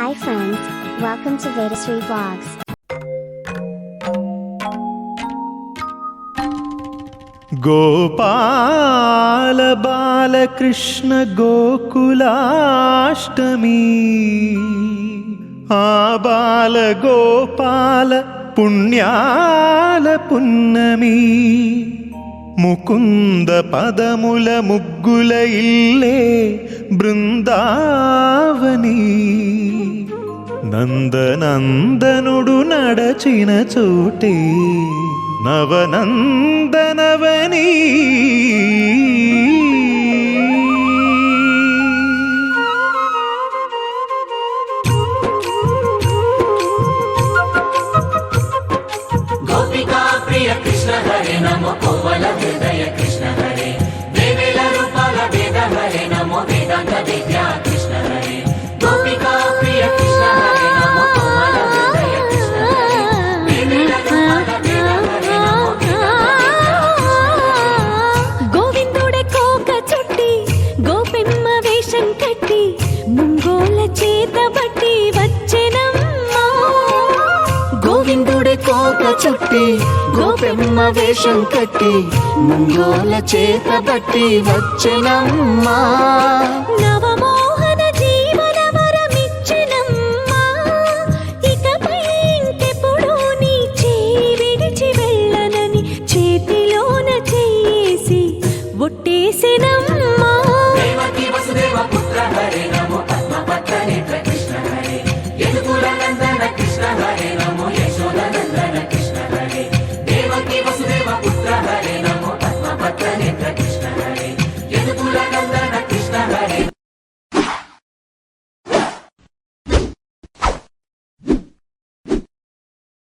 Hi friends, welcome to Vedasri Vlogs. Gopala Balakrishna Gokulashtami ఆ బాల గోపాల పుణ్యాల పున్నమి ముకుంద పదముల ముగ్గుల ఇల్లే బృందావని నందనందనుడు నడచిన చోటే నవనందనవని గోపికా ప్రియ కృష్ణ హరే నమో కోవల హృదయ కృష్ణ హరే దేవేల రూపాల వేద హరే నమో వేదాంత విద్యా కృష్ణ హరే గోపికా ప్రియ కృష్ణ హరే నమో కోవల హృదయ కృష్ణ హరే దేవేల రూపాల వేద హరే నమో గోవిందుడే కోక చుట్టి గోపెమ్మ వేషం కట్టి ముంగోల చేత బట్టి వచ్చెనమ్మా గోవిందుడే కోక చుట్టి గోపెమ్మ వేషం కట్టి ముంగోల చేత బట్టి వచ్చెనమ్మా నవమోహన జీవన వరమిచ్చెనమ్మా ఇకపై ఇంకెప్పుడు నీ చేయి విడిచి వెళ్ళనని చేతిలోన చెయ్యేసి ఒట్టేసెనమ్మా దేవకి వసుదేవ పుత్ర హరే నమో పద్మపత్ర నేత్ర కృష్ణ హరే యదుకుల నందన కృష్ణ హరే నమో యశోద నందన కృష్ణ హరే దేవకి వసుదేవ పుత్ర హరే నమో పద్మపత్ర నేత్ర